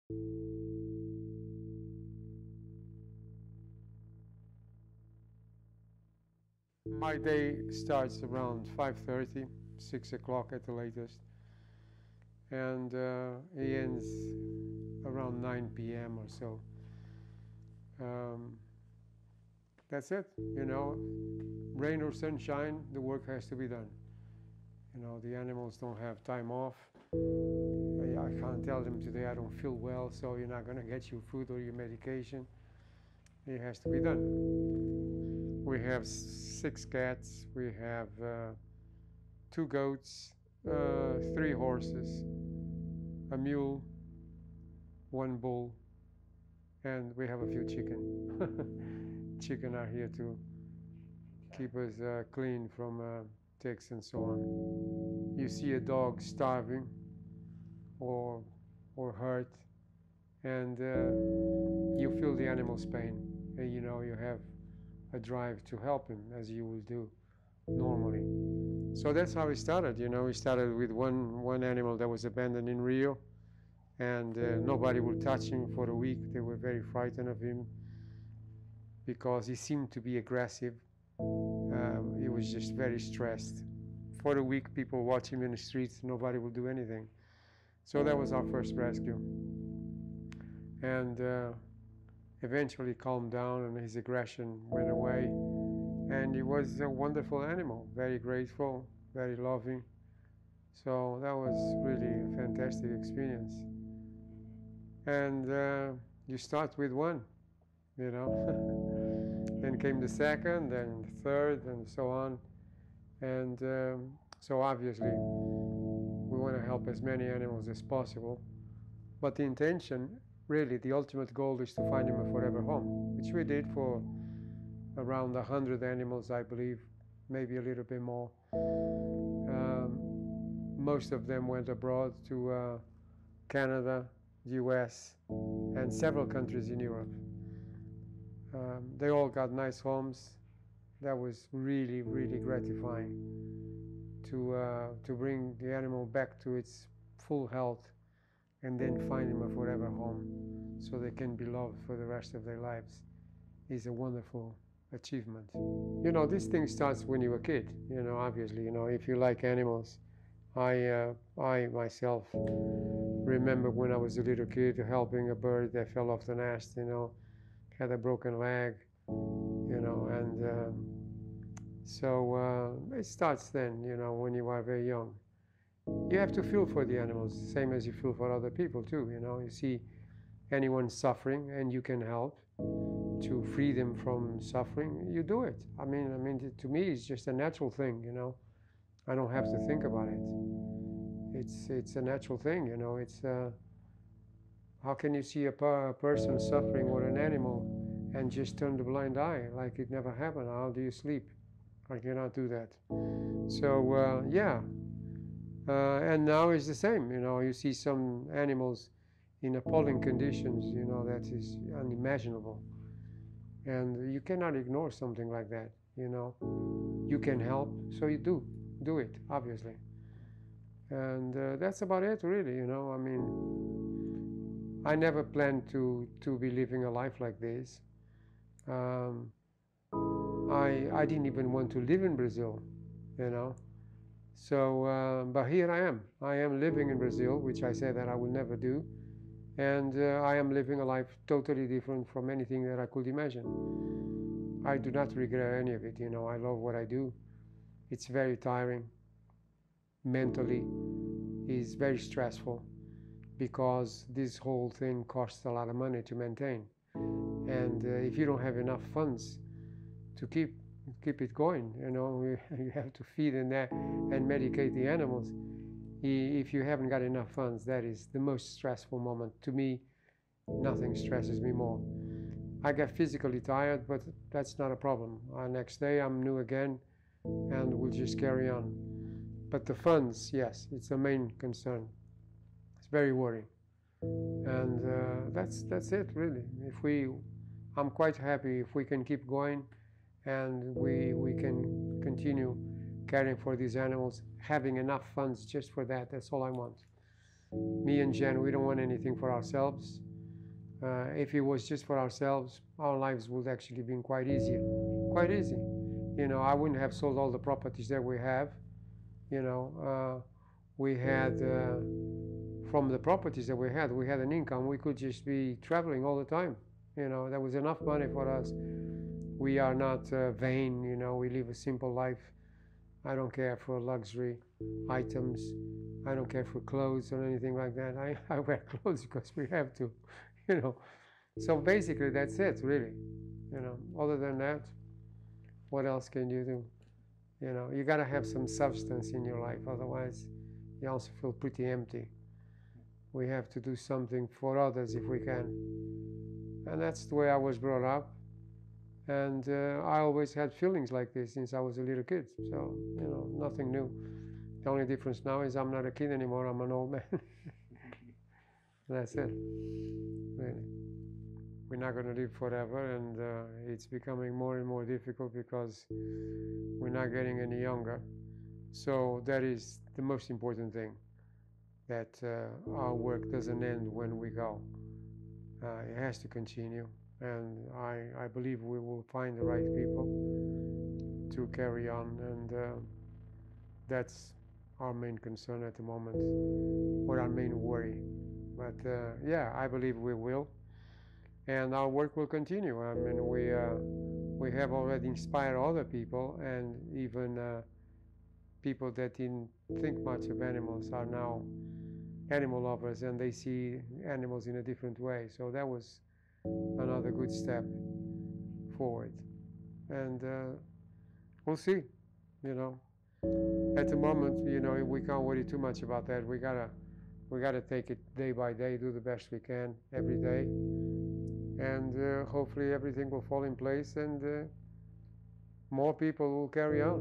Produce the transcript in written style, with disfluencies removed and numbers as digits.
My day starts around 5:30, 6 o'clock at the latest, and it ends around 9 p.m. or so. Um, that's it, rain or sunshine, the work has to be done. The animals don't have time off. I can't tell them today I don't feel well, so you're not going to get your food or your medication. It has to be done. We have 6 cats, we have 2 goats, 3 horses, a mule, 1 bull, and we have a few chicken. Chicken are here to keep us clean from ticks and so on. You see a dog starving or hurt, and you feel the animal's pain, and you have a drive to help him, as you will do normally. So that's how we started. We started with one animal that was abandoned in Rio, and nobody would touch him for a week. They were very frightened of him because he seemed to be aggressive. He was just very stressed. For a week, people watch him in the streets. Nobody will do anything. So that was our first rescue. And eventually calmed down, and his aggression went away. And he was a wonderful animal, very grateful, very loving. So that was really a fantastic experience. And you start with one, Then came the second, then the third, and so on. And so obviously, we want to help as many animals as possible. But the intention, really, the ultimate goal is to find him a forever home, which we did for around 100 animals, I believe, maybe a little bit more. Most of them went abroad to Canada, the US, and several countries in Europe. They all got nice homes. That was really, really gratifying to bring the animal back to its full health and then find him a forever home so they can be loved for the rest of their lives is a wonderful achievement. This thing starts when you're a kid, obviously, if you like animals. I myself remember when I was a little kid helping a bird that fell off the nest, had a broken leg, and so it starts then, when you are very young. You have to feel for the animals, same as you feel for other people too, You see anyone suffering and you can help to free them from suffering, you do it. I mean, to me, it's just a natural thing, I don't have to think about it. It's a natural thing, It's how can you see a person suffering or an animal and just turn the blind eye like it never happened? How do you sleep? I cannot do that. So yeah, and now it's the same. You see some animals in appalling conditions. That is unimaginable, and you cannot ignore something like that. You can help, so you do it, obviously. And that's about it, really. I mean, I never planned to be living a life like this. I didn't even want to live in Brazil, So, but here I am. I am living in Brazil, which I said that I will never do. And I am living a life totally different from anything that I could imagine. I do not regret any of it, I love what I do. It's very tiring. Mentally, it's very stressful because this whole thing costs a lot of money to maintain. And if you don't have enough funds to keep it going, you have to feed and medicate the animals. If you haven't got enough funds, that is the most stressful moment. To me, nothing stresses me more. I get physically tired, but that's not a problem. Next day I'm new again, and we'll just carry on. But the funds, yes, it's the main concern. It's very worrying. And that's it, really. I'm quite happy if we can keep going, and we can continue caring for these animals, having enough funds just for that. That's all I want. Me and Jen, we don't want anything for ourselves. If it was just for ourselves, our lives would actually be quite easier, quite easy. You know, I wouldn't have sold all the properties that we have. You know, we had from the properties that we had an income. We could just be traveling all the time. You know, that was enough money for us. We are not vain. You know, we live a simple life. I don't care for luxury items. I don't care for clothes or anything like that. I wear clothes because we have to, you know. So basically, that's it, really. You know, other than that, what else can you do? You know, you got to have some substance in your life. Otherwise, you also feel pretty empty. We have to do something for others if we can. And that's the way I was brought up. And I always had feelings like this since I was a little kid. So, you know, nothing new. The only difference now is I'm not a kid anymore, I'm an old man. That's it, really. We're not going to live forever, and it's becoming more and more difficult because we're not getting any younger. So that is the most important thing, that our work doesn't end when we go. It has to continue, and I believe we will find the right people to carry on, and that's our main concern at the moment, or our main worry. But yeah, I believe we will, and our work will continue. I mean, we have already inspired other people, and even people that didn't think much of animals are now animal lovers, and they see animals in a different way. So that was another good step forward, and we'll see. You know, at the moment, you know, we can't worry too much about that. We gotta take it day by day, do the best we can every day, and hopefully everything will fall in place, and more people will carry on.